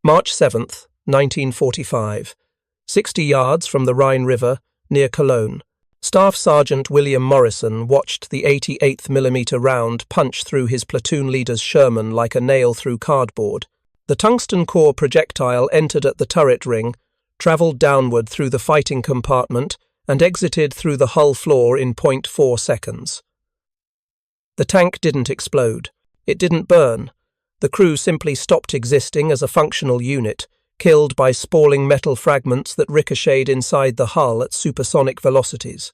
March 7, 1945. 60 yards from the Rhine River, near Cologne. Staff Sergeant William Morrison watched the 88mm round punch through his platoon leader's Sherman like a nail through cardboard. The tungsten-core projectile entered at the turret ring, travelled downward through the fighting compartment, and exited through the hull floor in 0.4 seconds. The tank didn't explode. It didn't burn. The crew simply stopped existing as a functional unit, killed by spalling metal fragments that ricocheted inside the hull at supersonic velocities.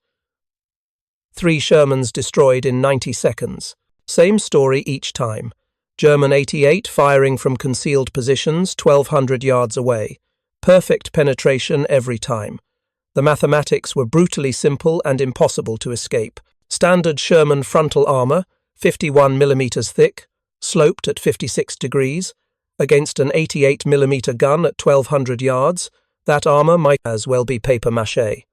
3 Shermans destroyed in 90 seconds. Same story each time. German 88 firing from concealed positions 1,200 yards away. Perfect penetration every time. The mathematics were brutally simple and impossible to escape. Standard Sherman frontal armour, 51mm thick, sloped at 56 degrees, against an 88mm gun at 1,200 yards, that armour might as well be papier-mâché.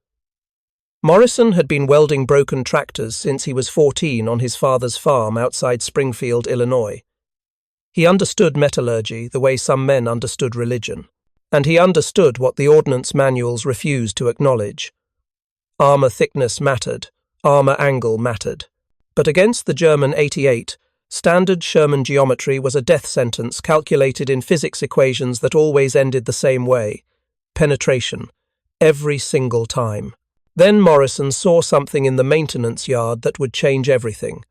Morrison had been welding broken tractors since he was 14 on his father's farm outside Springfield, Illinois. He understood metallurgy the way some men understood religion, and he understood what the ordnance manuals refused to acknowledge. Armour thickness mattered, armour angle mattered. But against the German 88, standard Sherman geometry was a death sentence calculated in physics equations that always ended the same way: penetration, every single time. Then Morrison saw something in the maintenance yard that would change everything.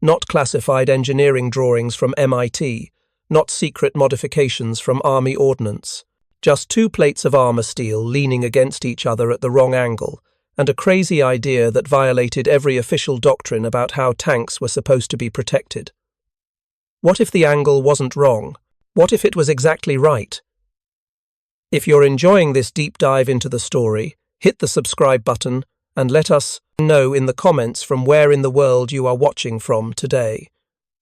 Not classified engineering drawings from MIT, not secret modifications from Army Ordnance. Just 2 plates of armour steel leaning against each other at the wrong angle, and a crazy idea that violated every official doctrine about how tanks were supposed to be protected. What if the angle wasn't wrong? What if it was exactly right? If you're enjoying this deep dive into the story, hit the subscribe button and let us know in the comments from where in the world you are watching from today.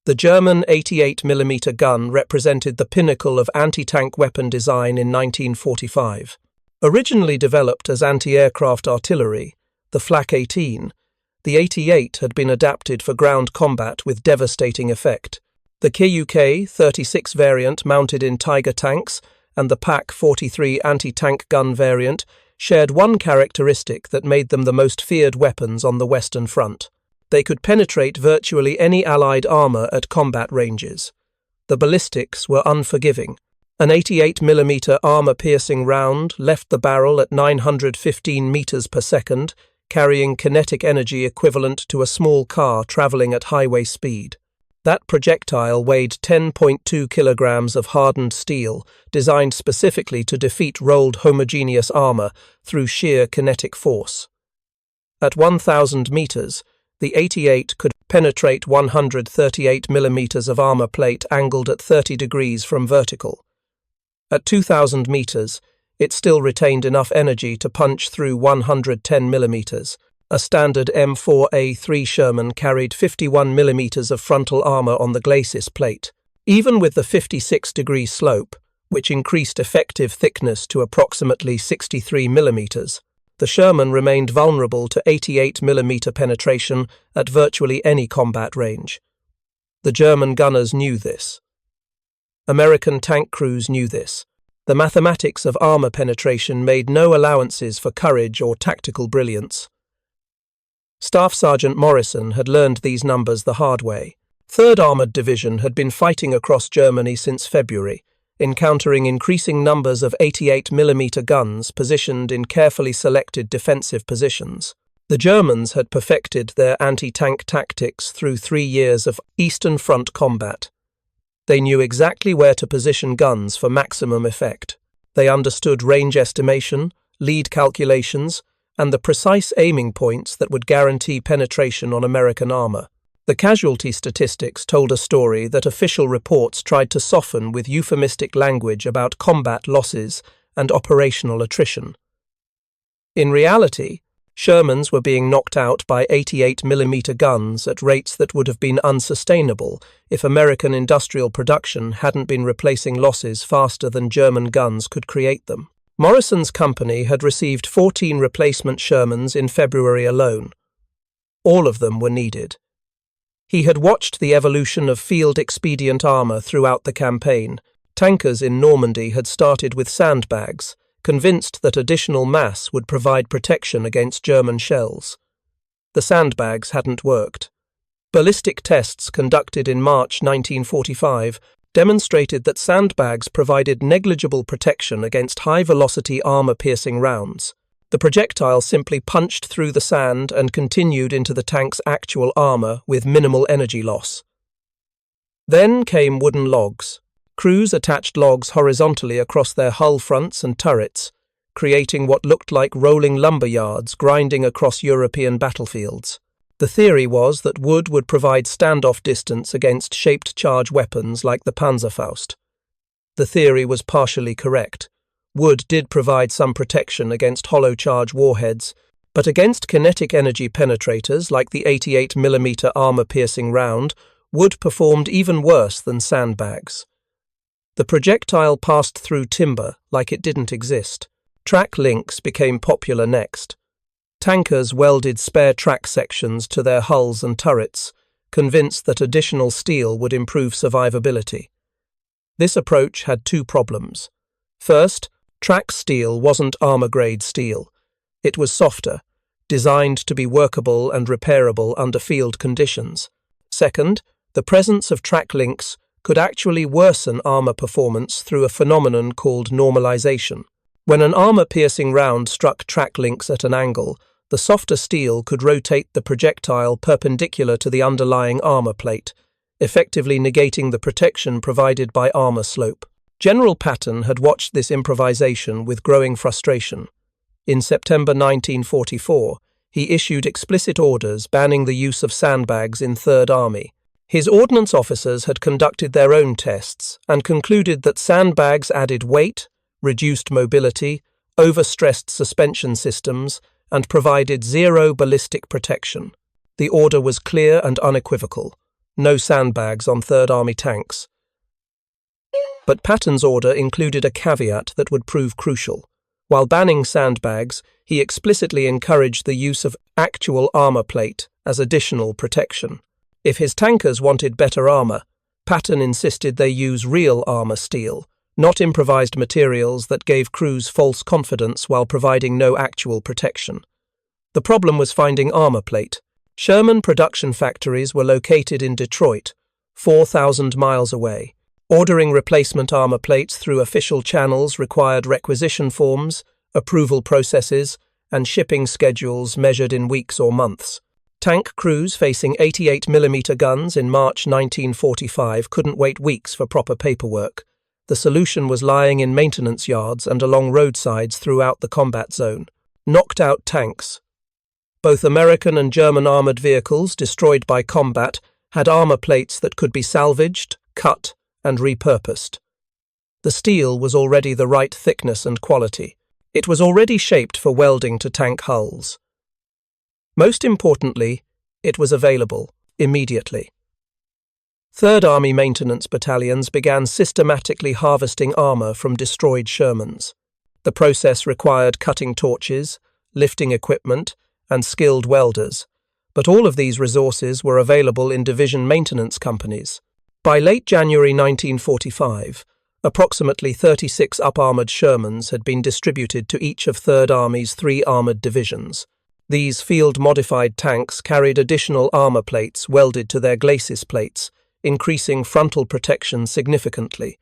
The German 88mm gun represented the pinnacle of anti-tank weapon design in 1945. Originally developed as anti-aircraft artillery, the Flak 18, the 88 had been adapted for ground combat with devastating effect. The KUK 36 variant mounted in Tiger tanks and the PaK 43 anti-tank gun variant shared one characteristic that made them the most feared weapons on the Western Front. They could penetrate virtually any Allied armour at combat ranges. The ballistics were unforgiving. An 88mm armour-piercing round left the barrel at 915 meters per second, carrying kinetic energy equivalent to a small car travelling at highway speed. That projectile weighed 10.2 kilograms of hardened steel, designed specifically to defeat rolled homogeneous armour through sheer kinetic force. At 1,000 meters, the 88 could penetrate 138 millimeters of armour plate angled at 30 degrees from vertical. At 2,000 meters, it still retained enough energy to punch through 110 millimeters. A standard M4A3 Sherman carried 51 millimeters of frontal armour on the glacis plate. Even with the 56-degree slope, which increased effective thickness to approximately 63 millimeters, the Sherman remained vulnerable to 88mm penetration at virtually any combat range. The German gunners knew this. American tank crews knew this. The mathematics of armour penetration made no allowances for courage or tactical brilliance. Staff Sergeant Morrison had learned these numbers the hard way. 3rd Armoured Division had been fighting across Germany since February, encountering increasing numbers of 88mm guns positioned in carefully selected defensive positions. The Germans had perfected their anti-tank tactics through 3 years of Eastern Front combat. They knew exactly where to position guns for maximum effect. They understood range estimation, lead calculations, and the precise aiming points that would guarantee penetration on American armour. The casualty statistics told a story that official reports tried to soften with euphemistic language about combat losses and operational attrition. In reality, Shermans were being knocked out by 88mm guns at rates that would have been unsustainable if American industrial production hadn't been replacing losses faster than German guns could create them. Morrison's company had received 14 replacement Shermans in February alone. All of them were needed. He had watched the evolution of field-expedient armour throughout the campaign, Tankers in Normandy had started with sandbags, convinced that additional mass would provide protection against German shells. The sandbags hadn't worked. Ballistic tests conducted in March 1945 demonstrated that sandbags provided negligible protection against high-velocity armor-piercing rounds. The projectile simply punched through the sand and continued into the tank's actual armor with minimal energy loss. Then came wooden logs. Crews attached logs horizontally across their hull fronts and turrets, creating what looked like rolling lumber yards grinding across European battlefields. The theory was that wood would provide standoff distance against shaped charge weapons like the Panzerfaust. The theory was partially correct. Wood did provide some protection against hollow charge warheads, but against kinetic energy penetrators like the 88mm armor-piercing round, wood performed even worse than sandbags. The projectile passed through timber like it didn't exist. Track links became popular next. Tankers welded spare track sections to their hulls and turrets, convinced that additional steel would improve survivability. This approach had two problems. First, track steel wasn't armor-grade steel. It was softer, designed to be workable and repairable under field conditions. Second, the presence of track links could actually worsen armor performance through a phenomenon called normalization. When an armor-piercing round struck track links at an angle, the softer steel could rotate the projectile perpendicular to the underlying armor plate, effectively negating the protection provided by armor slope. General Patton had watched this improvisation with growing frustration. In September 1944, he issued explicit orders banning the use of sandbags in Third Army. His ordnance officers had conducted their own tests and concluded that sandbags added weight, reduced mobility, overstressed suspension systems, and provided zero ballistic protection. The order was clear and unequivocal. No sandbags on Third Army tanks. But Patton's order included a caveat that would prove crucial. While banning sandbags, he explicitly encouraged the use of actual armor plate as additional protection. If his tankers wanted better armor, Patton insisted they use real armor steel, not improvised materials that gave crews false confidence while providing no actual protection. The problem was finding armor plate. Sherman production factories were located in Detroit, 4,000 miles away. Ordering replacement armor plates through official channels required requisition forms, approval processes, and shipping schedules measured in weeks or months. Tank crews facing 88mm guns in March 1945 couldn't wait weeks for proper paperwork. The solution was lying in maintenance yards and along roadsides throughout the combat zone. Knocked-out tanks. Both American and German armored vehicles destroyed by combat had armor plates that could be salvaged, cut, and repurposed. The steel was already the right thickness and quality. It was already shaped for welding to tank hulls. Most importantly, it was available immediately. Third Army maintenance battalions began systematically harvesting armor from destroyed Shermans. The process required cutting torches, lifting equipment, and skilled welders, but all of these resources were available in division maintenance companies. By late January 1945, approximately 36 up-armored Shermans had been distributed to each of Third Army's 3 armored divisions. These field-modified tanks carried additional armor plates welded to their glacis plates, increasing frontal protection significantly.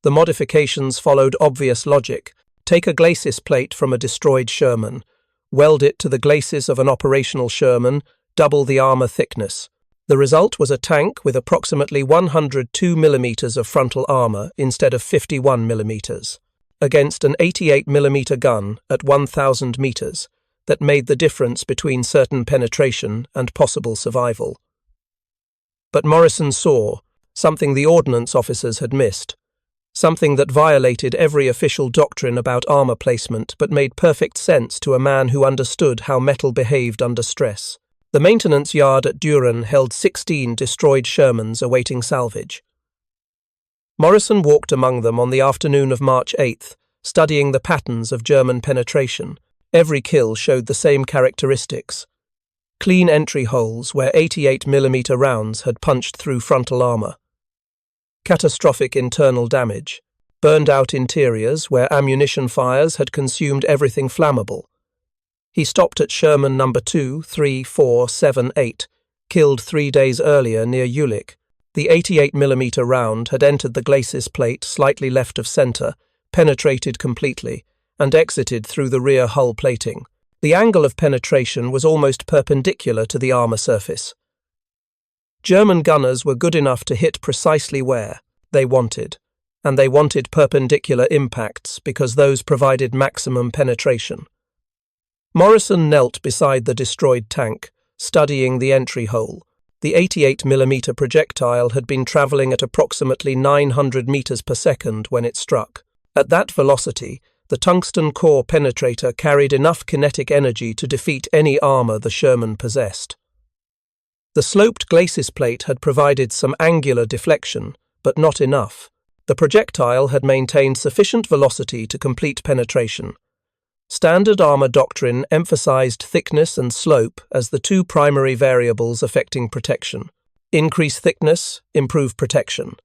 The modifications followed obvious logic. Take a glacis plate from a destroyed Sherman, weld it to the glacis of an operational Sherman, double the armor thickness. The result was a tank with approximately 102mm of frontal armor instead of 51mm, against an 88mm gun at 1,000 meters that made the difference between certain penetration and possible survival. But Morrison saw something the ordnance officers had missed, something that violated every official doctrine about armor placement but made perfect sense to a man who understood how metal behaved under stress. The maintenance yard at Düren held 16 destroyed Shermans awaiting salvage. Morrison walked among them on the afternoon of March 8th, studying the patterns of German penetration. Every kill showed the same characteristics. Clean entry holes where 88mm rounds had punched through frontal armor. Catastrophic internal damage. burned-out interiors where ammunition fires had consumed everything flammable. He stopped at Sherman No. 2, 3, 4, 7, 8, killed 3 days earlier near Jülich. The 88mm round had entered the glacis plate slightly left of center, penetrated completely, and exited through the rear hull plating. The angle of penetration was almost perpendicular to the armor surface. German gunners were good enough to hit precisely where they wanted, and they wanted perpendicular impacts because those provided maximum penetration. Morrison knelt beside the destroyed tank, studying the entry hole. The 88mm projectile had been traveling at approximately 900 meters per second when it struck. At that velocity, the tungsten-core penetrator carried enough kinetic energy to defeat any armor the Sherman possessed. The sloped glacis plate had provided some angular deflection, but not enough. The projectile had maintained sufficient velocity to complete penetration. Standard armor doctrine emphasized thickness and slope as the two primary variables affecting protection. Increase thickness, improve protection.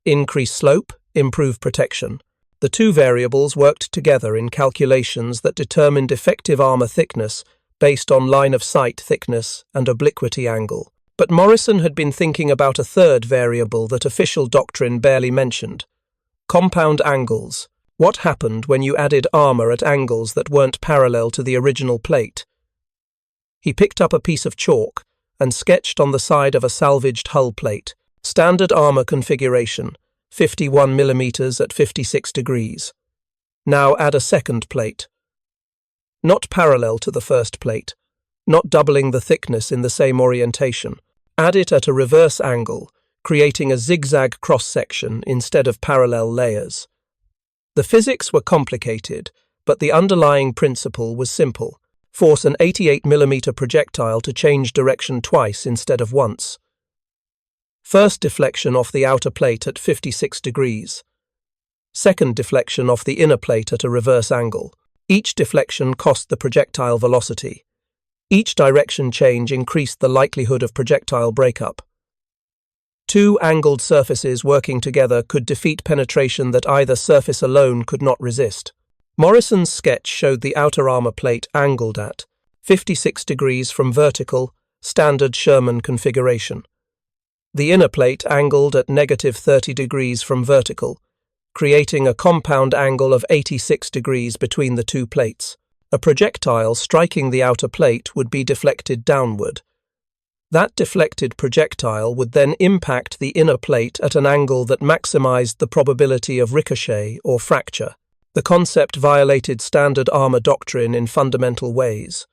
Increase slope, improve protection. The two variables worked together in calculations that determined effective armor thickness based on line-of-sight thickness and obliquity angle. But Morrison had been thinking about a third variable that official doctrine barely mentioned: compound angles. What happened when you added armor at angles that weren't parallel to the original plate? He picked up a piece of chalk and sketched on the side of a salvaged hull plate. Standard armor configuration, 51mm at 56 degrees. Now add a second plate. Not parallel to the first plate, not doubling the thickness in the same orientation. Add it at a reverse angle, creating a zigzag cross-section instead of parallel layers. The physics were complicated, but the underlying principle was simple. Force an 88mm projectile to change direction twice instead of once. First deflection off the outer plate at 56 degrees. Second deflection off the inner plate at a reverse angle. Each deflection cost the projectile velocity. Each direction change increased the likelihood of projectile breakup. Two angled surfaces working together could defeat penetration that either surface alone could not resist. Morrison's sketch showed the outer armor plate angled at 56 degrees from vertical, standard Sherman configuration. The inner plate angled at -30 degrees from vertical, creating a compound angle of 86 degrees between the two plates. A projectile striking the outer plate would be deflected downward. That deflected projectile would then impact the inner plate at an angle that maximized the probability of ricochet or fracture. The concept violated standard armor doctrine in fundamental ways.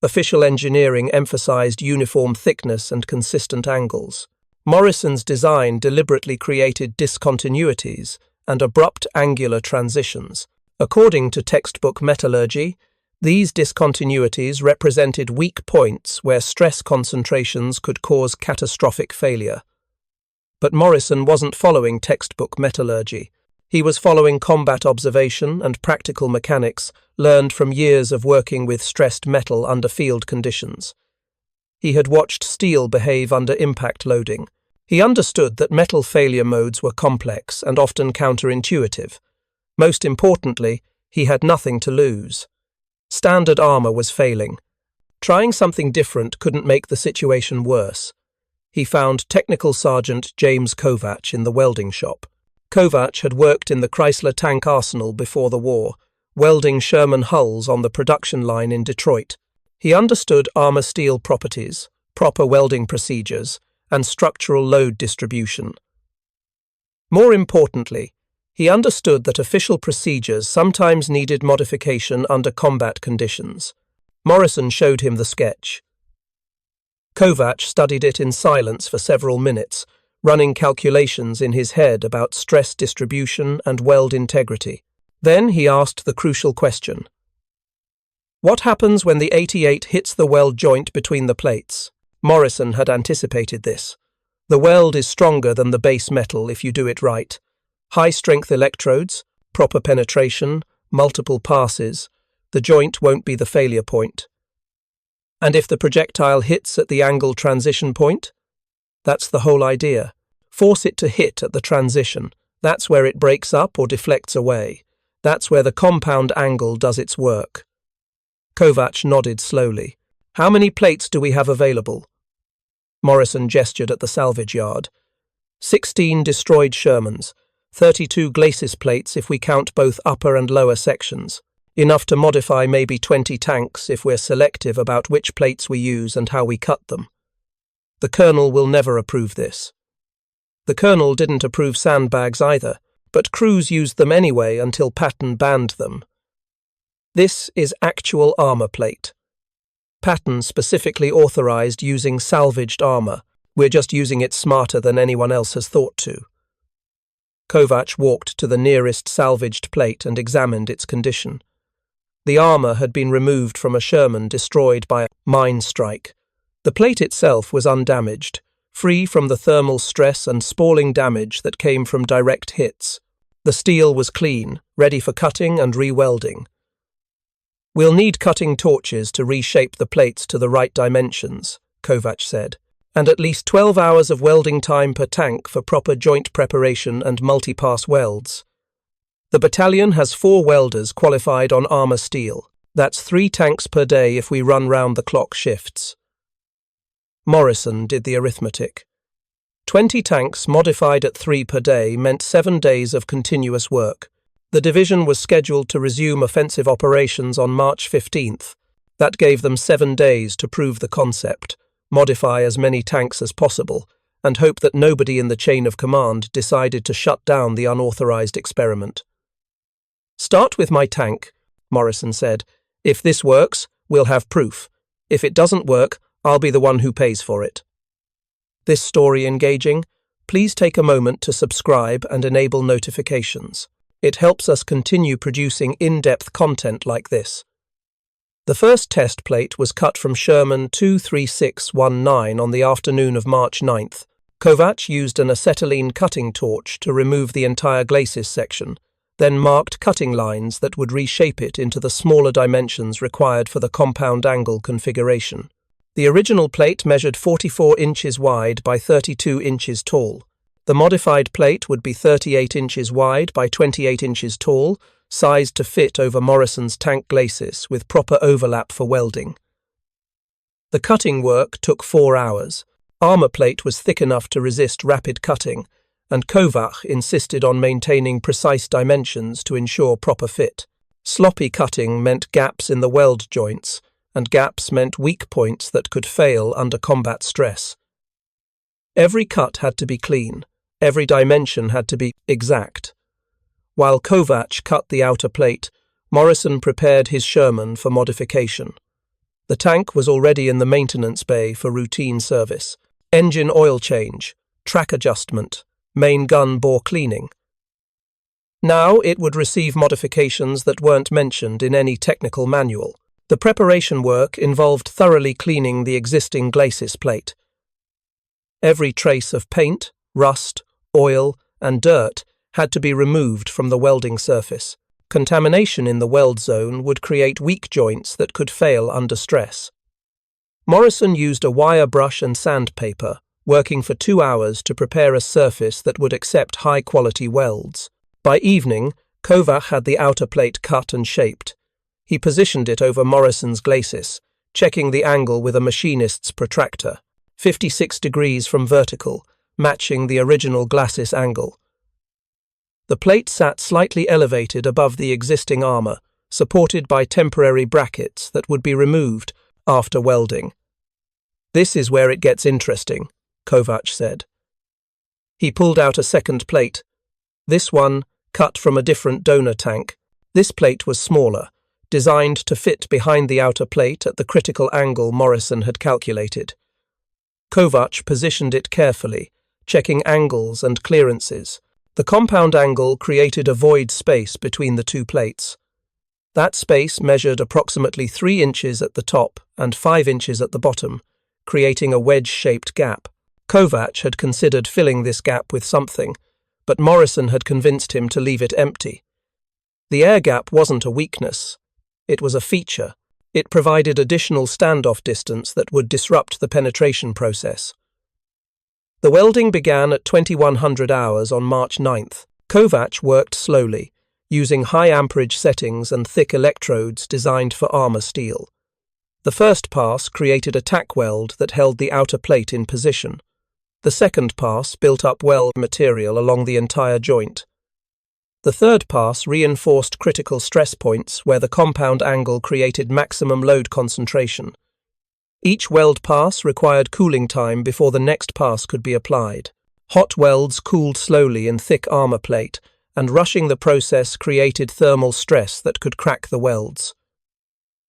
Official engineering emphasized uniform thickness and consistent angles. Morrison's design deliberately created discontinuities and abrupt angular transitions. According to textbook metallurgy, these discontinuities represented weak points where stress concentrations could cause catastrophic failure. But Morrison wasn't following textbook metallurgy. He was following combat observation and practical mechanics learned from years of working with stressed metal under field conditions. He had watched steel behave under impact loading. He understood that metal failure modes were complex and often counterintuitive. Most importantly, he had nothing to lose. Standard armor was failing. Trying something different couldn't make the situation worse. He found Technical Sergeant James Kovach in the welding shop. Kovach had worked in the Chrysler tank arsenal before the war, welding Sherman hulls on the production line in Detroit. He understood armor steel properties, proper welding procedures, and structural load distribution. More importantly, he understood that official procedures sometimes needed modification under combat conditions. Morrison showed him the sketch. Kovach studied it in silence for several minutes, running calculations in his head about stress distribution and weld integrity. Then he asked the crucial question. What happens when the 88 hits the weld joint between the plates? Morrison had anticipated this. The weld is stronger than the base metal if you do it right. High-strength electrodes, proper penetration, multiple passes. The joint won't be the failure point. And if the projectile hits at the angle transition point? That's the whole idea. Force it to hit at the transition, That's where it breaks up or deflects away. That's where the compound angle does its work. Kovac nodded slowly. How many plates do we have available? Morrison gestured at the salvage yard. 16 destroyed Shermans, 32 glacis plates if we count both upper and lower sections. Enough to modify maybe 20 tanks if we're selective about which plates we use and how we cut them. The Colonel will never approve this. The Colonel didn't approve sandbags either, but crews used them anyway until Patton banned them. This is actual armour plate. Patton specifically authorised using salvaged armour. We're just using it smarter than anyone else has thought to. Kovac walked to the nearest salvaged plate and examined its condition. The armour had been removed from a Sherman destroyed by a mine strike. The plate itself was undamaged, free from the thermal stress and spalling damage that came from direct hits. The steel was clean, ready for cutting and re-welding. We'll need cutting torches to reshape the plates to the right dimensions, Kovac said, and at least 12 hours of welding time per tank for proper joint preparation and multi-pass welds. The battalion has 4 welders qualified on armour steel. That's 3 tanks per day if we run round-the-clock shifts. Morrison did the arithmetic. 20 tanks modified at 3 per day meant 7 days of continuous work. The division was scheduled to resume offensive operations on March 15th. That gave them 7 days to prove the concept, modify as many tanks as possible, and hope that nobody in the chain of command decided to shut down the unauthorized experiment. Start with my tank, Morrison said. If this works, we'll have proof. If it doesn't work, I'll be the one who pays for it. This story engaging? Please take a moment to subscribe and enable notifications. It helps us continue producing in-depth content like this. The first test plate was cut from Sherman 23619 on the afternoon of March 9th. Kovac used an acetylene cutting torch to remove the entire glacis section, then marked cutting lines that would reshape it into the smaller dimensions required for the compound angle configuration. The original plate measured 44 inches wide by 32 inches tall. The modified plate would be 38 inches wide by 28 inches tall, sized to fit over Morrison's tank glacis with proper overlap for welding. The cutting work took 4 hours. Armour plate was thick enough to resist rapid cutting, and Kovac insisted on maintaining precise dimensions to ensure proper fit. Sloppy cutting meant gaps in the weld joints, and gaps meant weak points that could fail under combat stress. Every cut had to be clean, every dimension had to be exact. While Kovac cut the outer plate, Morrison prepared his Sherman for modification. The tank was already in the maintenance bay for routine service. Engine oil change, track adjustment, main gun bore cleaning. Now it would receive modifications that weren't mentioned in any technical manual. The preparation work involved thoroughly cleaning the existing glacis plate. Every trace of paint, rust, oil, and dirt had to be removed from the welding surface. Contamination in the weld zone would create weak joints that could fail under stress. Morrison used a wire brush and sandpaper, working for 2 hours to prepare a surface that would accept high-quality welds. By evening, Kovac had the outer plate cut and shaped. He positioned it over Morrison's glacis, checking the angle with a machinist's protractor, 56 degrees from vertical, matching the original glacis angle. The plate sat slightly elevated above the existing armour, supported by temporary brackets that would be removed after welding. "This is where it gets interesting," Kovac said. He pulled out a second plate. This one, cut from a different donor tank. This plate was smaller, designed to fit behind the outer plate at the critical angle Morrison had calculated. Kovac positioned it carefully, checking angles and clearances. The compound angle created a void space between the 2 plates. That space measured approximately 3 inches at the top and 5 inches at the bottom, creating a wedge-shaped gap. Kovac had considered filling this gap with something, but Morrison had convinced him to leave it empty. The air gap wasn't a weakness. It was a feature. It provided additional standoff distance that would disrupt the penetration process. The welding began at 2100 hours on March 9th. Kovac worked slowly, using high amperage settings and thick electrodes designed for armor steel. The first pass created a tack weld that held the outer plate in position. The second pass built up weld material along the entire joint. The third pass reinforced critical stress points where the compound angle created maximum load concentration. Each weld pass required cooling time before the next pass could be applied. Hot welds cooled slowly in thick armor plate, and rushing the process created thermal stress that could crack the welds.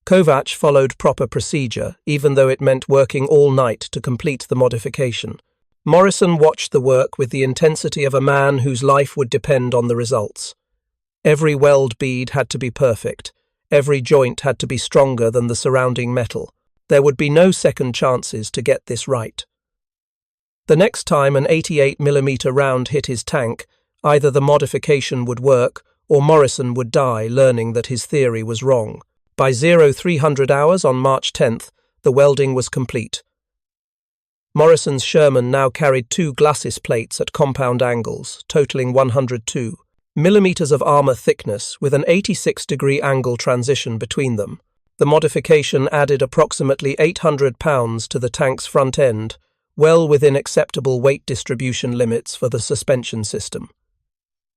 Kovac followed proper procedure, even though it meant working all night to complete the modification. Morrison watched the work with the intensity of a man whose life would depend on the results. Every weld bead had to be perfect. Every joint had to be stronger than the surrounding metal. There would be no second chances to get this right. The next time an 88mm round hit his tank, either the modification would work or Morrison would die learning that his theory was wrong. By 0300 hours on March 10th, the welding was complete. Morrison's Sherman now carried 2 glacis plates at compound angles, totaling 102 millimeters of armor thickness with an 86-degree angle transition between them. The modification added approximately 800 pounds to the tank's front end, well within acceptable weight distribution limits for the suspension system.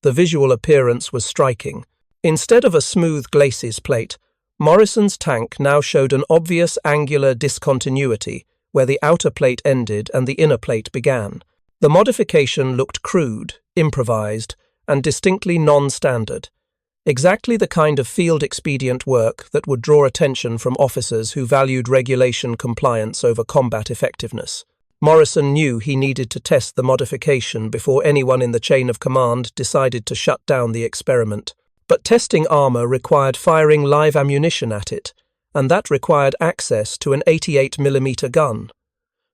The visual appearance was striking. Instead of a smooth glacis plate, Morrison's tank now showed an obvious angular discontinuity where the outer plate ended and the inner plate began. The modification looked crude, improvised, and distinctly non-standard. Exactly the kind of field-expedient work that would draw attention from officers who valued regulation compliance over combat effectiveness. Morrison knew he needed to test the modification before anyone in the chain of command decided to shut down the experiment. But testing armor required firing live ammunition at it, and that required access to an 88mm gun.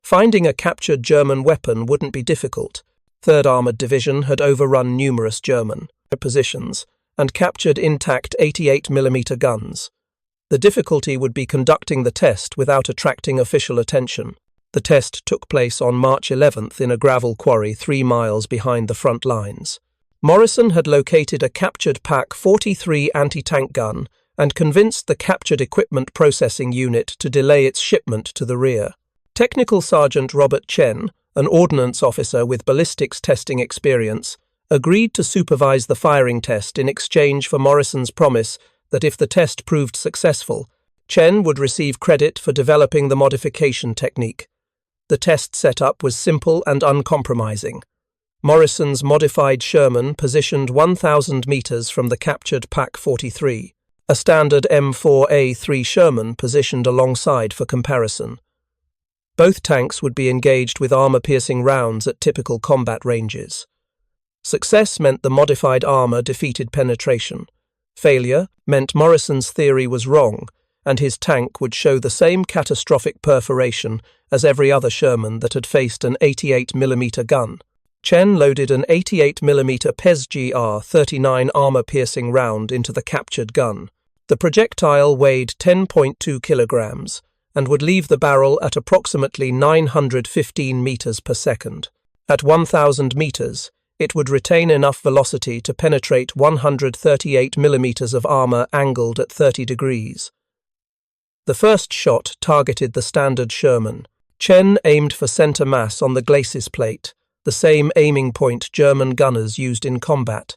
Finding a captured German weapon wouldn't be difficult. 3rd Armoured Division had overrun numerous German positions and captured intact 88mm guns. The difficulty would be conducting the test without attracting official attention. The test took place on March 11th in a gravel quarry 3 miles behind the front lines. Morrison had located a captured Pak 43 anti-tank gun and convinced the captured equipment processing unit to delay its shipment to the rear. Technical Sergeant Robert Chen, an ordnance officer with ballistics testing experience, agreed to supervise the firing test in exchange for Morrison's promise that if the test proved successful, Chen would receive credit for developing the modification technique. The test setup was simple and uncompromising. Morrison's modified Sherman positioned 1,000 meters from the captured Pak 43. A standard M4A3 Sherman positioned alongside for comparison. Both tanks would be engaged with armor-piercing rounds at typical combat ranges. Success meant the modified armor defeated penetration. Failure meant Morrison's theory was wrong, and his tank would show the same catastrophic perforation as every other Sherman that had faced an 88mm gun. Chen loaded an 88mm PES-GR 39 armor-piercing round into the captured gun. The projectile weighed 10.2 kilograms and would leave the barrel at approximately 915 meters per second. At 1,000 meters, it would retain enough velocity to penetrate 138 millimeters of armor angled at 30 degrees. The first shot targeted the standard Sherman. Chen aimed for center mass on the glacis plate, the same aiming point German gunners used in combat.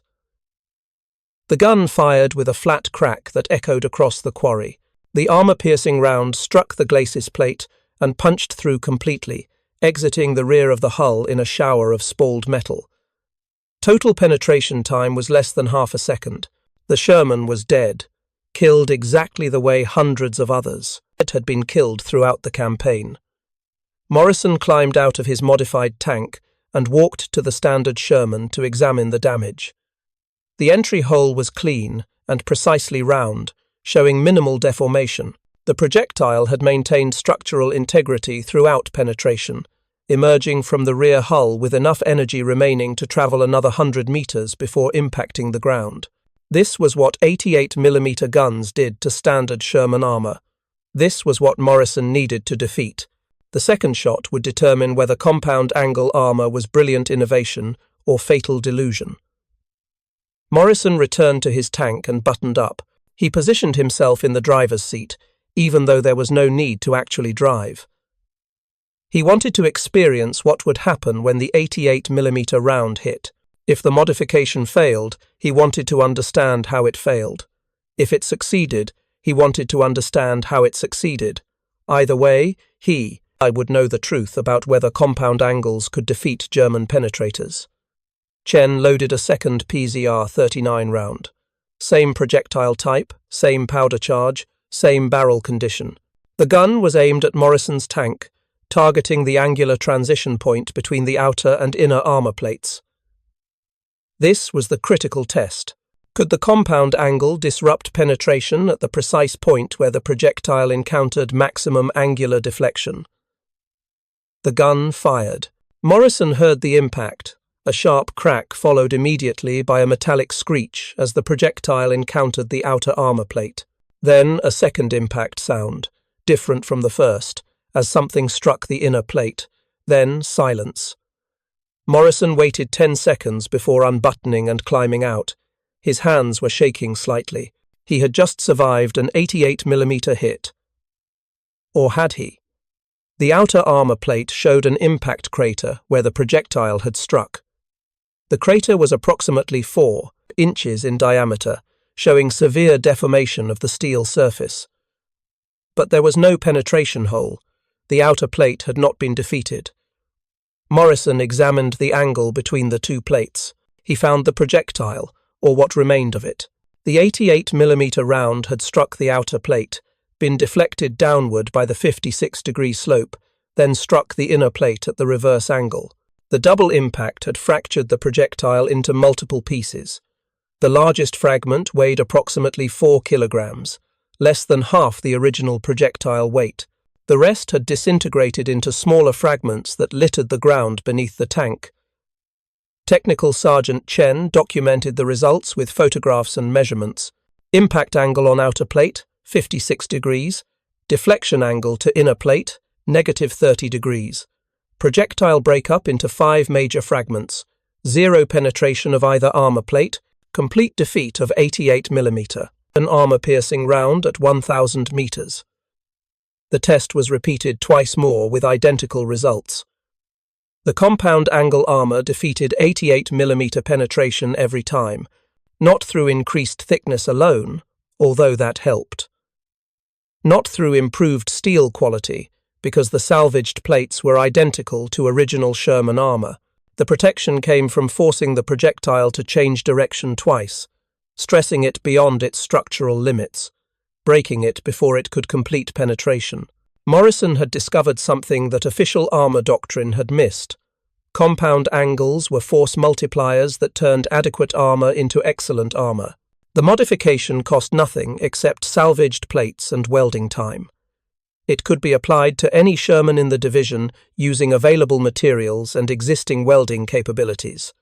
The gun fired with a flat crack that echoed across the quarry. The armor-piercing round struck the glacis plate and punched through completely, exiting the rear of the hull in a shower of spalled metal. Total penetration time was less than half a second. The Sherman was dead, killed exactly the way hundreds of others had been killed throughout the campaign. Morrison climbed out of his modified tank and walked to the standard Sherman to examine the damage. The entry hole was clean and precisely round, showing minimal deformation. The projectile had maintained structural integrity throughout penetration, emerging from the rear hull with enough energy remaining to travel another 100 meters before impacting the ground. This was what 88mm guns did to standard Sherman armor. This was what Morrison needed to defeat. The second shot would determine whether compound angle armor was brilliant innovation or fatal delusion. Morrison returned to his tank and buttoned up. He positioned himself in the driver's seat, even though there was no need to actually drive. He wanted to experience what would happen when the 88mm round hit. If the modification failed, he wanted to understand how it failed. If it succeeded, he wanted to understand how it succeeded. Either way, I would know the truth about whether compound angles could defeat German penetrators. Chen loaded a second PZR-39 round. Same projectile type, same powder charge, same barrel condition. The gun was aimed at Morrison's tank, targeting the angular transition point between the outer and inner armor plates. This was the critical test. Could the compound angle disrupt penetration at the precise point where the projectile encountered maximum angular deflection? The gun fired. Morrison heard the impact. A sharp crack followed immediately by a metallic screech as the projectile encountered the outer armor plate. Then a second impact sound, different from the first, as something struck the inner plate. Then silence. Morrison waited 10 seconds before unbuttoning and climbing out. His hands were shaking slightly. He had just survived an 88mm hit. Or had he? The outer armor plate showed an impact crater where the projectile had struck. The crater was approximately 4 inches in diameter, showing severe deformation of the steel surface. But there was no penetration hole. The outer plate had not been defeated. Morrison examined the angle between the two plates. He found the projectile, or what remained of it. The 88mm round had struck the outer plate, been deflected downward by the 56-degree slope, then struck the inner plate at the reverse angle. The double impact had fractured the projectile into multiple pieces. The largest fragment weighed approximately 4 kilograms, less than half the original projectile weight. The rest had disintegrated into smaller fragments that littered the ground beneath the tank. Technical Sergeant Chen documented the results with photographs and measurements. Impact angle on outer plate, 56 degrees. Deflection angle to inner plate, -30 degrees. Projectile breakup into 5 major fragments. Zero penetration of either armor plate. Complete defeat of 88mm. An armor-piercing round at 1,000 meters. The test was repeated twice more with identical results. The compound angle armor defeated 88mm penetration every time, not through increased thickness alone, although that helped. Not through improved steel quality, because the salvaged plates were identical to original Sherman armor. The protection came from forcing the projectile to change direction twice, stressing it beyond its structural limits, breaking it before it could complete penetration. Morrison had discovered something that official armor doctrine had missed. Compound angles were force multipliers that turned adequate armor into excellent armor. The modification cost nothing except salvaged plates and welding time. It could be applied to any Sherman in the division using available materials and existing welding capabilities.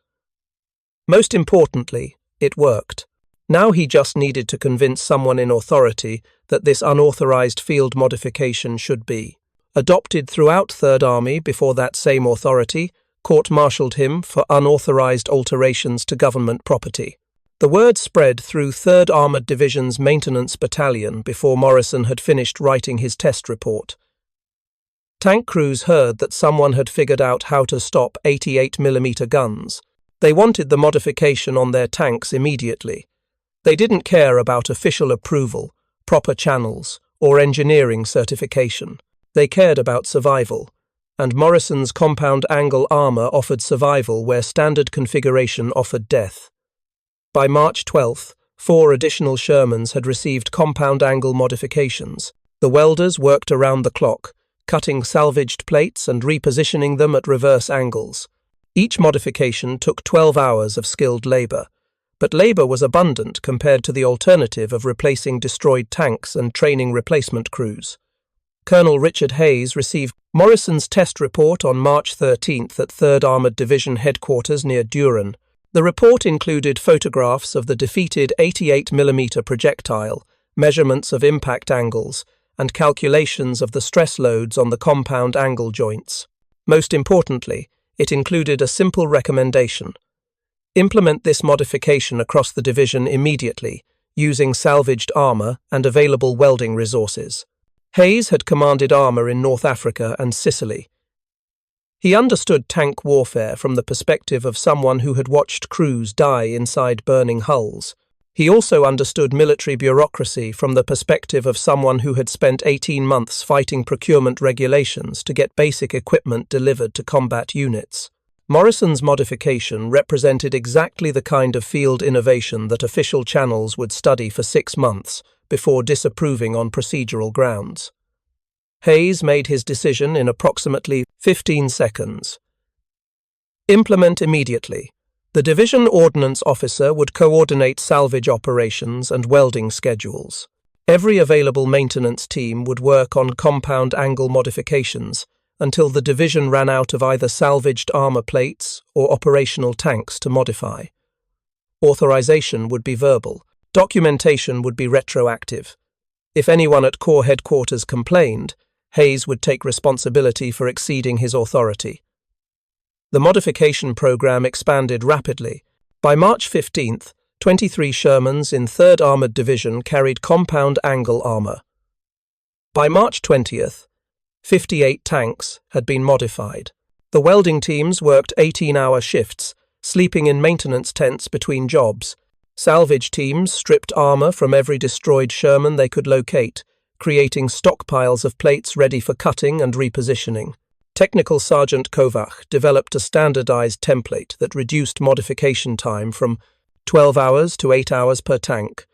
Most importantly, it worked. Now he just needed to convince someone in authority that this unauthorized field modification should be adopted throughout Third Army before that same authority court-martialed him for unauthorized alterations to government property. The word spread through 3rd Armored Division's Maintenance Battalion before Morrison had finished writing his test report. Tank crews heard that someone had figured out how to stop 88mm guns. They wanted the modification on their tanks immediately. They didn't care about official approval, proper channels, or engineering certification. They cared about survival, and Morrison's compound angle armor offered survival where standard configuration offered death. By March 12th, 4 additional Shermans had received compound angle modifications. The welders worked around the clock, cutting salvaged plates and repositioning them at reverse angles. Each modification took 12 hours of skilled labor, but labor was abundant compared to the alternative of replacing destroyed tanks and training replacement crews. Colonel Richard Hayes received Morrison's test report on March 13th at 3rd Armored Division headquarters near Düren. The report included photographs of the defeated 88mm projectile, measurements of impact angles, and calculations of the stress loads on the compound angle joints. Most importantly, it included a simple recommendation: Implement this modification across the division immediately, using salvaged armour and available welding resources. Hayes had commanded armour in North Africa and Sicily. He understood tank warfare from the perspective of someone who had watched crews die inside burning hulls. He also understood military bureaucracy from the perspective of someone who had spent 18 months fighting procurement regulations to get basic equipment delivered to combat units. Morrison's modification represented exactly the kind of field innovation that official channels would study for 6 months before disapproving on procedural grounds. Hayes made his decision in approximately 15 seconds. Implement immediately. The division ordnance officer would coordinate salvage operations and welding schedules. Every available maintenance team would work on compound angle modifications until the division ran out of either salvaged armor plates or operational tanks to modify. Authorization would be verbal. Documentation would be retroactive. If anyone at Corps headquarters complained, Hayes would take responsibility for exceeding his authority. The modification program expanded rapidly. By March 15th, 23 Shermans in 3rd Armored Division carried compound angle armor. By March 20th, 58 tanks had been modified. The welding teams worked 18-hour shifts, sleeping in maintenance tents between jobs. Salvage teams stripped armor from every destroyed Sherman they could locate, creating stockpiles of plates ready for cutting and repositioning. Technical Sergeant Kovac developed a standardized template that reduced modification time from 12 hours to 8 hours per tank.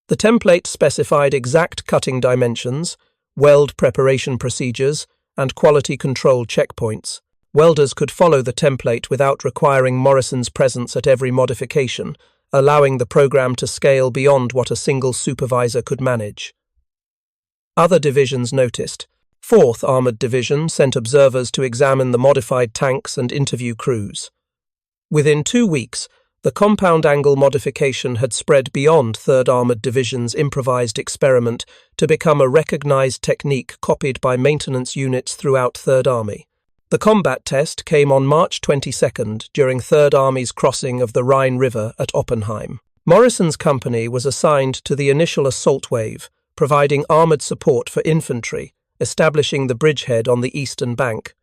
The template specified exact cutting dimensions, weld preparation procedures, and quality control checkpoints. Welders could follow the template without requiring Morrison's presence at every modification, allowing the program to scale beyond what a single supervisor could manage. Other divisions noticed. 4th Armored Division sent observers to examine the modified tanks and interview crews. Within 2 weeks, the compound angle modification had spread beyond 3rd Armored Division's improvised experiment to become a recognized technique copied by maintenance units throughout 3rd Army. The combat test came on March 22nd during 3rd Army's crossing of the Rhine River at Oppenheim. Morrison's company was assigned to the initial assault wave, providing armoured support for infantry, establishing the bridgehead on the eastern bank.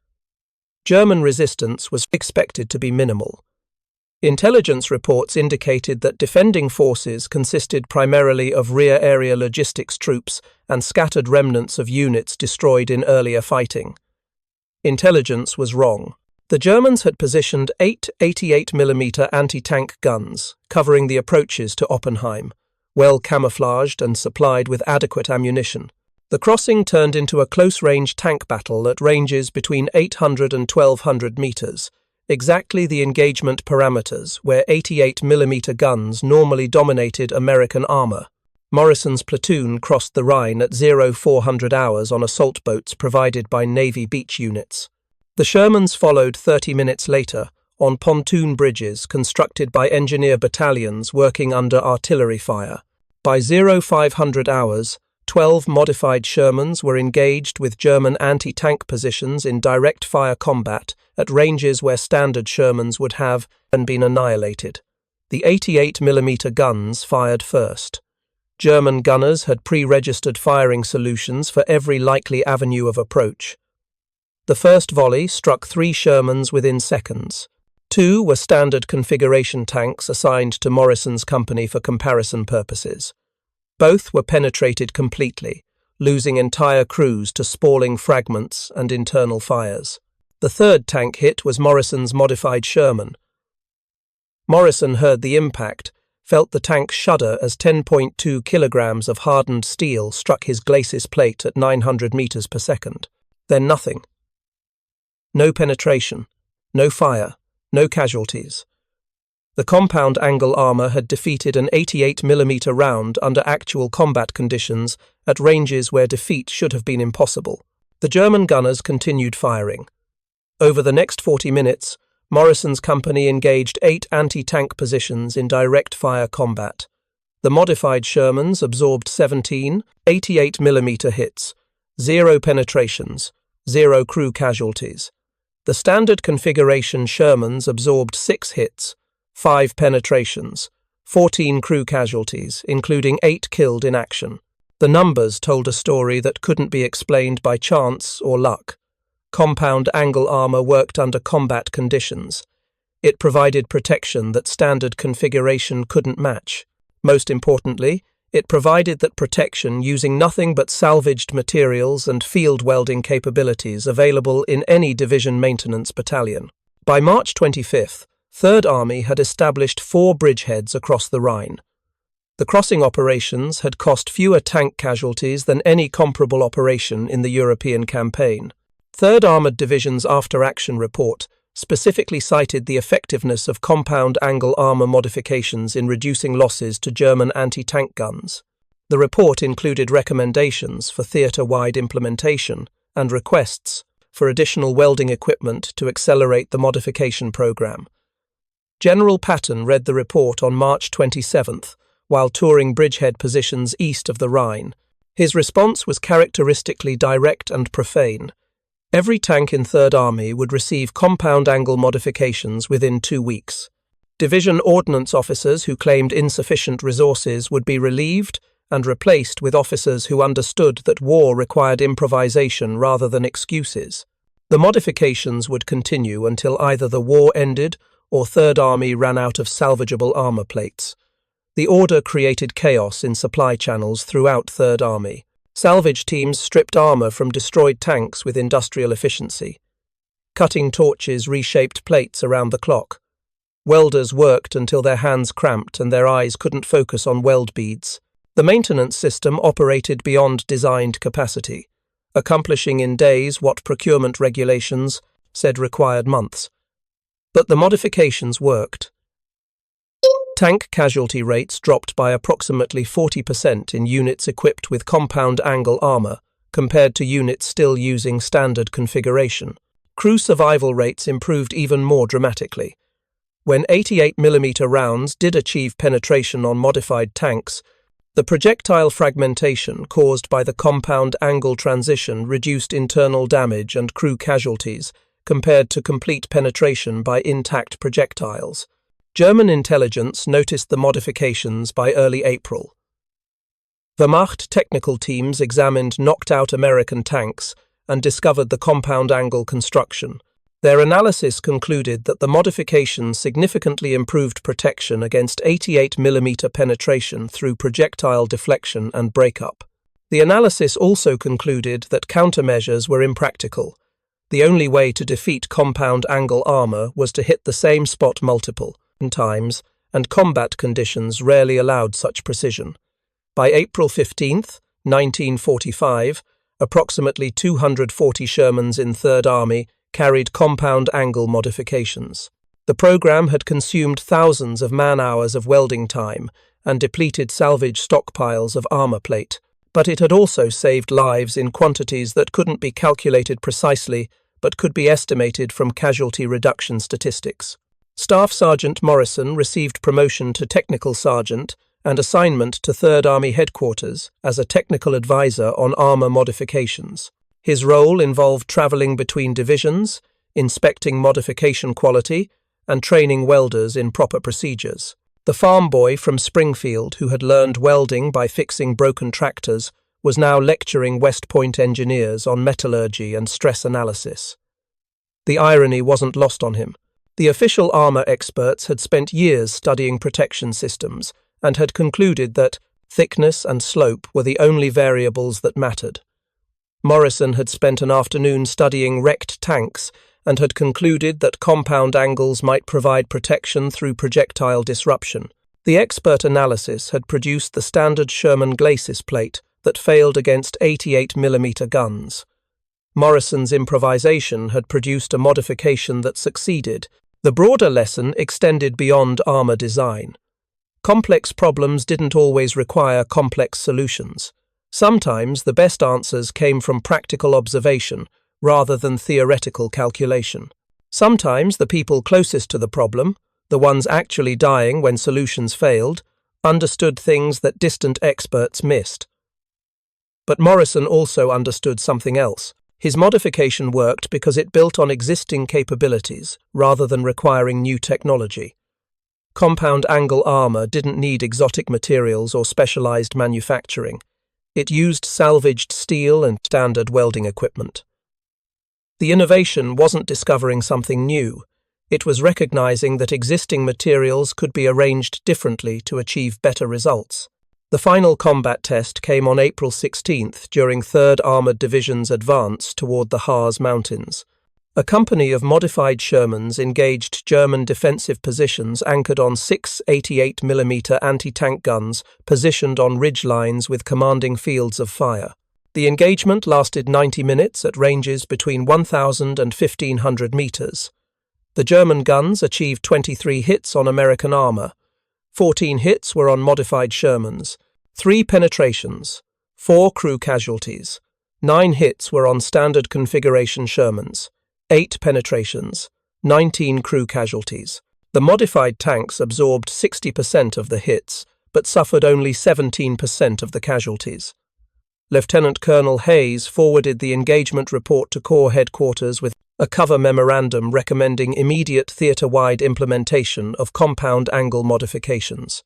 German resistance was expected to be minimal. Intelligence reports indicated that defending forces consisted primarily of rear area logistics troops and scattered remnants of units destroyed in earlier fighting. Intelligence was wrong. The Germans had positioned 8 88mm anti-tank guns, covering the approaches to Oppenheim, well camouflaged and supplied with adequate ammunition. The crossing turned into a close-range tank battle at ranges between 800 and 1200 meters, exactly the engagement parameters where 88mm guns normally dominated American armor. Morrison's platoon crossed the Rhine at 0400 hours on assault boats provided by Navy beach units. The Shermans followed 30 minutes later on pontoon bridges constructed by engineer battalions working under artillery fire. By 0500 hours, 12 modified Shermans were engaged with German anti-tank positions in direct fire combat at ranges where standard Shermans would have been annihilated. The 88mm guns fired first. German gunners had pre-registered firing solutions for every likely avenue of approach. The first volley struck 3 Shermans within seconds. 2 were standard configuration tanks assigned to Morrison's company for comparison purposes. Both were penetrated completely, losing entire crews to spalling fragments and internal fires. The third tank hit was Morrison's modified Sherman. Morrison heard the impact, felt the tank shudder as 10.2 kilograms of hardened steel struck his glacis plate at 900 meters per second. Then nothing. No penetration, no fire, no casualties. The compound angle armor had defeated an 88mm round under actual combat conditions at ranges where defeat should have been impossible. The German gunners continued firing. Over the next 40 minutes, Morrison's company engaged 8 anti-tank positions in direct fire combat. The modified Shermans absorbed 17 88mm hits, 0 penetrations, 0 crew casualties. The standard configuration Shermans absorbed 6 hits, 5 penetrations, 14 crew casualties, including 8 killed in action. The numbers told a story that couldn't be explained by chance or luck. Compound angle armor worked under combat conditions. It provided protection that standard configuration couldn't match. Most importantly, it provided that protection using nothing but salvaged materials and field welding capabilities available in any division maintenance battalion. By March 25th, 3rd Army had established 4 bridgeheads across the Rhine. The crossing operations had cost fewer tank casualties than any comparable operation in the European campaign. 3rd Armoured Division's after-action report specifically cited the effectiveness of compound angle armour modifications in reducing losses to German anti-tank guns. The report included recommendations for theatre-wide implementation and requests for additional welding equipment to accelerate the modification programme. General Patton read the report on March 27th while touring bridgehead positions east of the Rhine. His response was characteristically direct and profane. Every tank in 3rd Army would receive compound angle modifications within 2 weeks. Division ordnance officers who claimed insufficient resources would be relieved and replaced with officers who understood that war required improvisation rather than excuses. The modifications would continue until either the war ended or 3rd Army ran out of salvageable armour plates. The order created chaos in supply channels throughout 3rd Army. Salvage teams stripped armour from destroyed tanks with industrial efficiency. Cutting torches reshaped plates around the clock. Welders worked until their hands cramped and their eyes couldn't focus on weld beads. The maintenance system operated beyond designed capacity, accomplishing in days what procurement regulations said required months. But the modifications worked. Tank casualty rates dropped by approximately 40% in units equipped with compound angle armour, compared to units still using standard configuration. Crew survival rates improved even more dramatically. When 88mm rounds did achieve penetration on modified tanks, the projectile fragmentation caused by the compound angle transition reduced internal damage and crew casualties compared to complete penetration by intact projectiles. German intelligence noticed the modifications by early April. Wehrmacht technical teams examined knocked-out American tanks and discovered the compound angle construction. Their analysis concluded that the modifications significantly improved protection against 88mm penetration through projectile deflection and breakup. The analysis also concluded that countermeasures were impractical. The only way to defeat compound angle armour was to hit the same spot multiple times, and combat conditions rarely allowed such precision. By April 15, 1945, approximately 240 Shermans in 3rd Army carried compound angle modifications. The program had consumed thousands of man-hours of welding time and depleted salvage stockpiles of armour plate, but it had also saved lives in quantities that couldn't be calculated precisely but could be estimated from casualty reduction statistics. Staff Sergeant Morrison received promotion to Technical Sergeant and assignment to 3rd Army Headquarters as a technical advisor on armour modifications. His role involved travelling between divisions, inspecting modification quality, and training welders in proper procedures. The farm boy from Springfield, who had learned welding by fixing broken tractors, was now lecturing West Point engineers on metallurgy and stress analysis. The irony wasn't lost on him. The official armour experts had spent years studying protection systems and had concluded that thickness and slope were the only variables that mattered. Morrison had spent an afternoon studying wrecked tanks and had concluded that compound angles might provide protection through projectile disruption. The expert analysis had produced the standard Sherman glacis plate that failed against 88mm guns. Morrison's improvisation had produced a modification that succeeded. The broader lesson extended beyond armour design. Complex problems didn't always require complex solutions. Sometimes the best answers came from practical observation rather than theoretical calculation. Sometimes the people closest to the problem, the ones actually dying when solutions failed, understood things that distant experts missed. But Morrison also understood something else. His modification worked because it built on existing capabilities rather than requiring new technology. Compound angle armor didn't need exotic materials or specialized manufacturing. It used salvaged steel and standard welding equipment. The innovation wasn't discovering something new. It was recognizing that existing materials could be arranged differently to achieve better results. The final combat test came on April 16th during 3rd Armored Division's advance toward the Harz Mountains. A company of modified Shermans engaged German defensive positions anchored on 6 88mm anti-tank guns positioned on ridge lines with commanding fields of fire. The engagement lasted 90 minutes at ranges between 1,000 and 1,500 meters. The German guns achieved 23 hits on American armor. 14 hits were on modified Shermans, 3 penetrations, 4 crew casualties. 9 hits were on standard configuration Shermans, 8 penetrations, 19 crew casualties. The modified tanks absorbed 60% of the hits, but suffered only 17% of the casualties. Lieutenant Colonel Hayes forwarded the engagement report to Corps headquarters with a cover memorandum recommending immediate theater-wide implementation of compound angle modifications.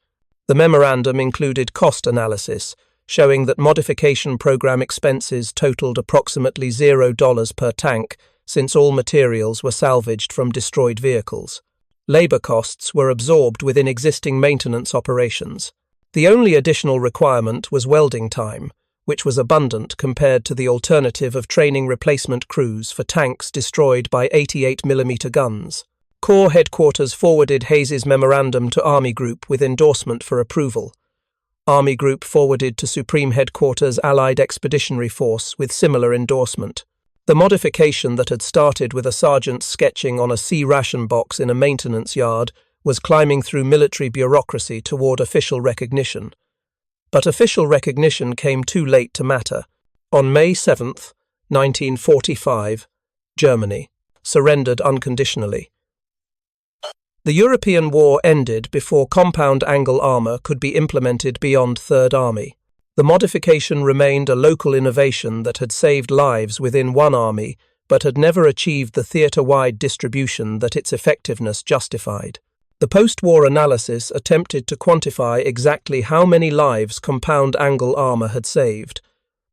The memorandum included cost analysis, showing that modification program expenses totaled approximately $0 per tank, since all materials were salvaged from destroyed vehicles. Labor costs were absorbed within existing maintenance operations. The only additional requirement was welding time, which was abundant compared to the alternative of training replacement crews for tanks destroyed by 88mm guns. Corps headquarters forwarded Hayes's memorandum to Army Group with endorsement for approval. Army Group forwarded to Supreme Headquarters Allied Expeditionary Force with similar endorsement. The modification that had started with a sergeant sketching on a C ration box in a maintenance yard was climbing through military bureaucracy toward official recognition. But official recognition came too late to matter. On May 7, 1945, Germany surrendered unconditionally. The European war ended before compound angle armor could be implemented beyond Third Army. The modification remained a local innovation that had saved lives within one army, but had never achieved the theater-wide distribution that its effectiveness justified. The post-war analysis attempted to quantify exactly how many lives compound angle armor had saved.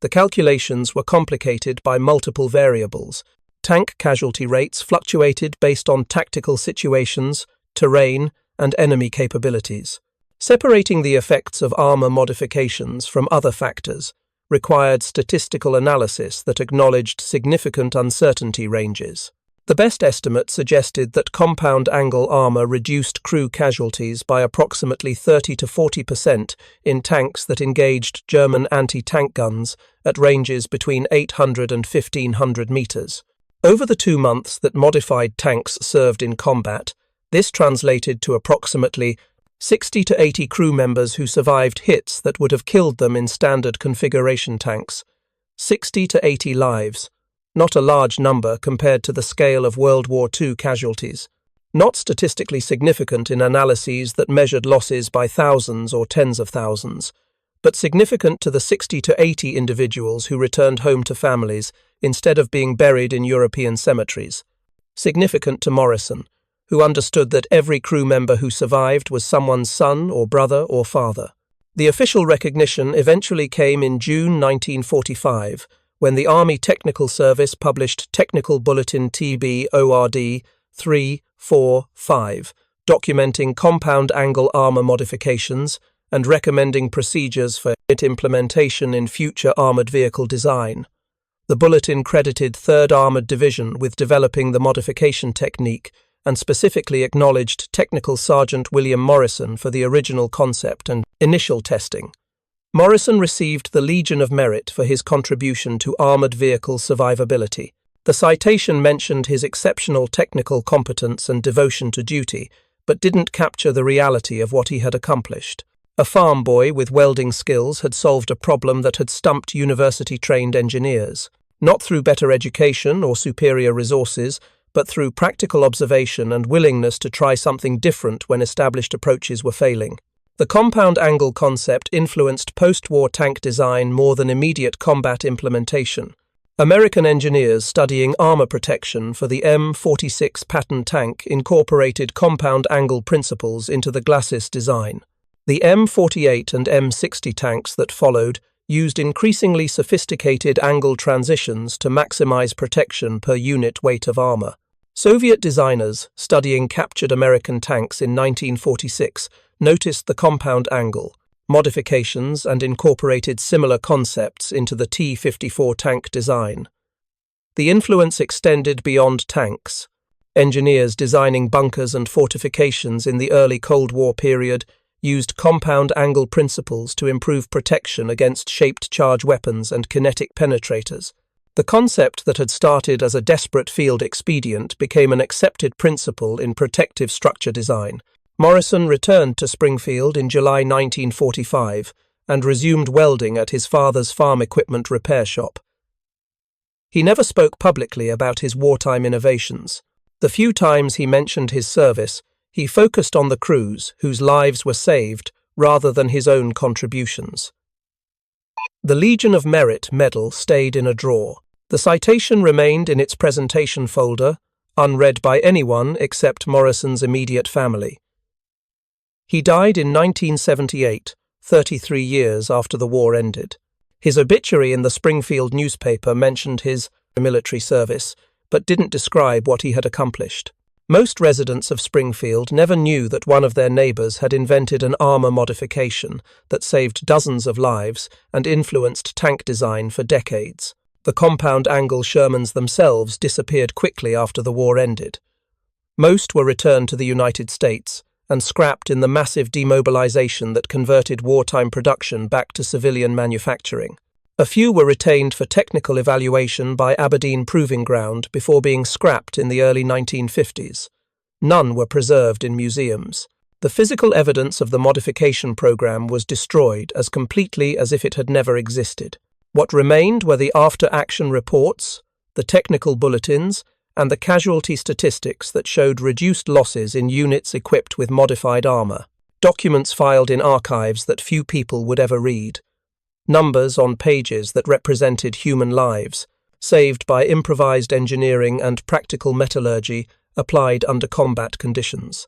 The calculations were complicated by multiple variables. Tank casualty rates fluctuated based on tactical situations, terrain, and enemy capabilities. Separating the effects of armor modifications from other factors required statistical analysis that acknowledged significant uncertainty ranges. The best estimate suggested that compound angle armor reduced crew casualties by approximately 30 to 40% in tanks that engaged German anti-tank guns at ranges between 800 and 1,500 meters. Over the 2 months that modified tanks served in combat, this translated to approximately 60 to 80 crew members who survived hits that would have killed them in standard configuration tanks. 60 to 80 lives. Not a large number compared to the scale of World War II casualties. Not statistically significant in analyses that measured losses by thousands or tens of thousands, but significant to the 60 to 80 individuals who returned home to families instead of being buried in European cemeteries. Significant to Morrison, who understood that every crew member who survived was someone's son or brother or father. The official recognition eventually came in June 1945, when the Army Technical Service published Technical Bulletin TB-ORD 345, documenting compound angle armor modifications and recommending procedures for its implementation in future armored vehicle design. The bulletin credited 3rd Armored Division with developing the modification technique and specifically acknowledged Technical Sergeant William Morrison for the original concept and initial testing. Morrison received the Legion of Merit for his contribution to armored vehicle survivability. The citation mentioned his exceptional technical competence and devotion to duty, but didn't capture the reality of what he had accomplished. A farm boy with welding skills had solved a problem that had stumped university-trained engineers, not through better education or superior resources, but through practical observation and willingness to try something different when established approaches were failing. The compound angle concept influenced post-war tank design more than immediate combat implementation. American engineers studying armor protection for the M46 Patton tank incorporated compound angle principles into the glacis design. The M48 and M60 tanks that followed used increasingly sophisticated angle transitions to maximize protection per unit weight of armor. Soviet designers studying captured American tanks in 1946 noticed the compound angle modifications and incorporated similar concepts into the T-54 tank design. The influence extended beyond tanks. Engineers designing bunkers and fortifications in the early Cold War period used compound angle principles to improve protection against shaped charge weapons and kinetic penetrators. The concept that had started as a desperate field expedient became an accepted principle in protective structure design. Morrison returned to Springfield in July 1945 and resumed welding at his father's farm equipment repair shop. He never spoke publicly about his wartime innovations. The few times he mentioned his service, he focused on the crews whose lives were saved rather than his own contributions. The Legion of Merit medal stayed in a drawer. The citation remained in its presentation folder, unread by anyone except Morrison's immediate family. He died in 1978, 33 years after the war ended. His obituary in the Springfield newspaper mentioned his military service, but didn't describe what he had accomplished. Most residents of Springfield never knew that one of their neighbors had invented an armor modification that saved dozens of lives and influenced tank design for decades. The compound angle Shermans themselves disappeared quickly after the war ended. Most were returned to the United States and scrapped in the massive demobilization that converted wartime production back to civilian manufacturing. A few were retained for technical evaluation by Aberdeen Proving Ground before being scrapped in the early 1950s. None were preserved in museums. The physical evidence of the modification program was destroyed as completely as if it had never existed. What remained were the after-action reports, the technical bulletins, and the casualty statistics that showed reduced losses in units equipped with modified armor. Documents filed in archives that few people would ever read. Numbers on pages that represented human lives, saved by improvised engineering and practical metallurgy applied under combat conditions.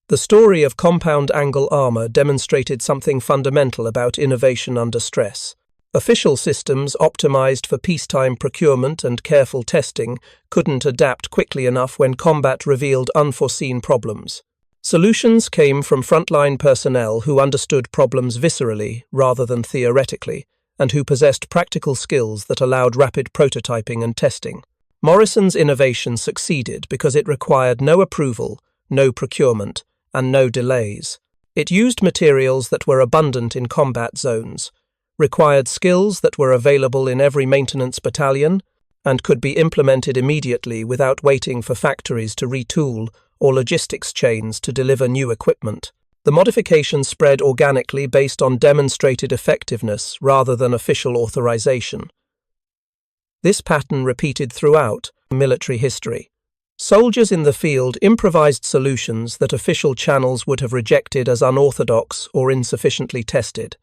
The story of compound angle armor demonstrated something fundamental about innovation under stress. Official systems optimized for peacetime procurement and careful testing couldn't adapt quickly enough when combat revealed unforeseen problems. Solutions came from frontline personnel who understood problems viscerally rather than theoretically, and who possessed practical skills that allowed rapid prototyping and testing. Morrison's innovation succeeded because it required no approval, no procurement, and no delays. It used materials that were abundant in combat zones, required skills that were available in every maintenance battalion, and could be implemented immediately without waiting for factories to retool or logistics chains to deliver new equipment. The modification spread organically based on demonstrated effectiveness rather than official authorization. This pattern repeated throughout military history. Soldiers in the field improvised solutions that official channels would have rejected as unorthodox or insufficiently tested.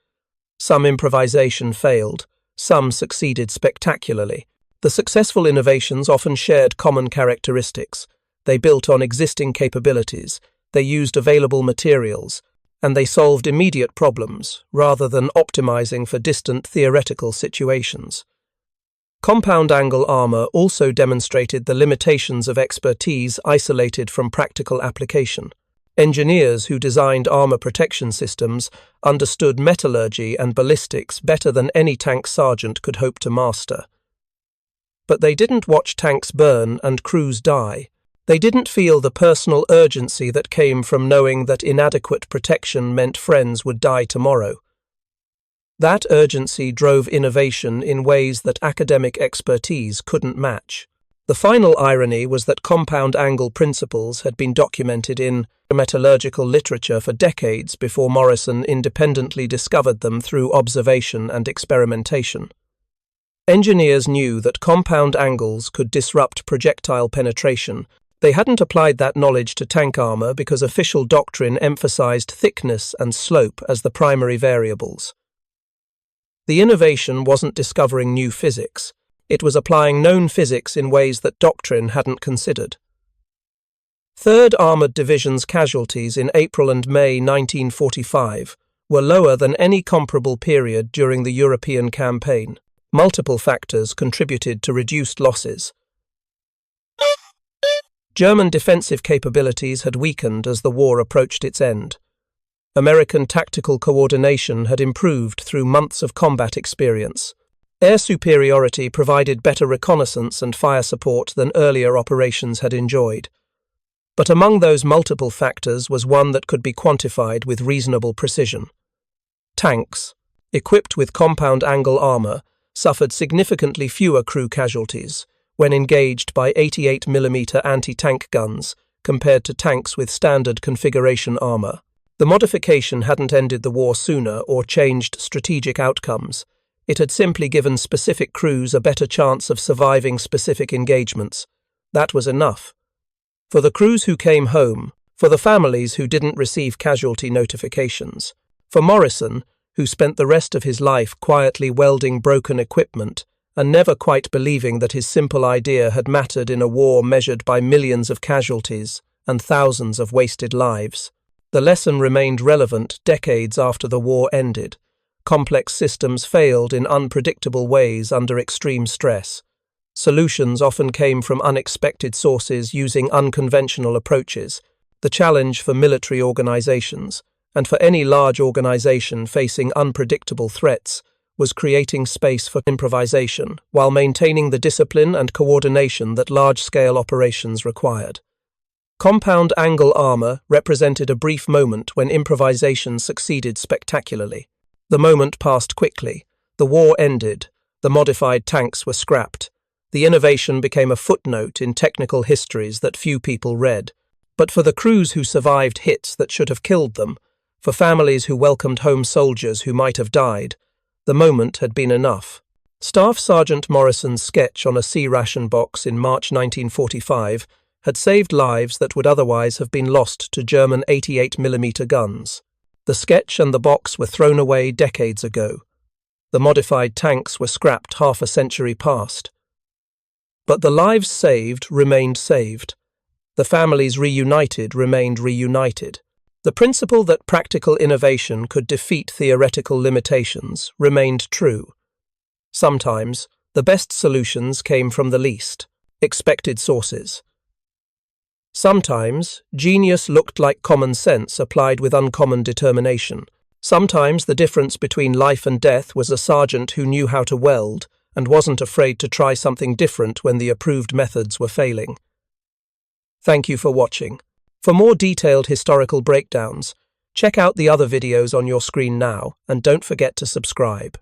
Some improvisation failed, some succeeded spectacularly. The successful innovations often shared common characteristics. They built on existing capabilities, they used available materials, and they solved immediate problems rather than optimizing for distant theoretical situations. Compound angle armor also demonstrated the limitations of expertise isolated from practical application. Engineers who designed armor protection systems understood metallurgy and ballistics better than any tank sergeant could hope to master. But they didn't watch tanks burn and crews die. They didn't feel the personal urgency that came from knowing that inadequate protection meant friends would die tomorrow. That urgency drove innovation in ways that academic expertise couldn't match. The final irony was that compound angle principles had been documented in metallurgical literature for decades before Morrison independently discovered them through observation and experimentation. Engineers knew that compound angles could disrupt projectile penetration. They hadn't applied that knowledge to tank armor because official doctrine emphasized thickness and slope as the primary variables. The innovation wasn't discovering new physics. It was applying known physics in ways that doctrine hadn't considered. 3rd Armoured Division's casualties in April and May 1945 were lower than any comparable period during the European campaign. Multiple factors contributed to reduced losses. German defensive capabilities had weakened as the war approached its end. American tactical coordination had improved through months of combat experience. Air superiority provided better reconnaissance and fire support than earlier operations had enjoyed. But among those multiple factors was one that could be quantified with reasonable precision. Tanks, equipped with compound angle armor, suffered significantly fewer crew casualties when engaged by 88mm anti-tank guns compared to tanks with standard configuration armor. The modification hadn't ended the war sooner or changed strategic outcomes. It had simply given specific crews a better chance of surviving specific engagements. That was enough. For the crews who came home, for the families who didn't receive casualty notifications, for Morrison, who spent the rest of his life quietly welding broken equipment and never quite believing that his simple idea had mattered in a war measured by millions of casualties and thousands of wasted lives. The lesson remained relevant decades after the war ended. Complex systems failed in unpredictable ways under extreme stress. Solutions often came from unexpected sources using unconventional approaches. The challenge for military organizations, and for any large organization facing unpredictable threats, was creating space for improvisation while maintaining the discipline and coordination that large-scale operations required. Compound angle armor represented a brief moment when improvisation succeeded spectacularly. The moment passed quickly. The war ended. The modified tanks were scrapped. The innovation became a footnote in technical histories that few people read. But for the crews who survived hits that should have killed them, for families who welcomed home soldiers who might have died, the moment had been enough. Staff Sergeant Morrison's sketch on a sea ration box in March 1945 had saved lives that would otherwise have been lost to German 88mm guns. The sketch and the box were thrown away decades ago. The modified tanks were scrapped half a century past. But the lives saved remained saved. The families reunited remained reunited. The principle that practical innovation could defeat theoretical limitations remained true. Sometimes, the best solutions came from the least expected sources. Sometimes, genius looked like common sense applied with uncommon determination. Sometimes the difference between life and death was a sergeant who knew how to weld and wasn't afraid to try something different when the approved methods were failing. Thank you for watching. For more detailed historical breakdowns, check out the other videos on your screen now, and don't forget to subscribe.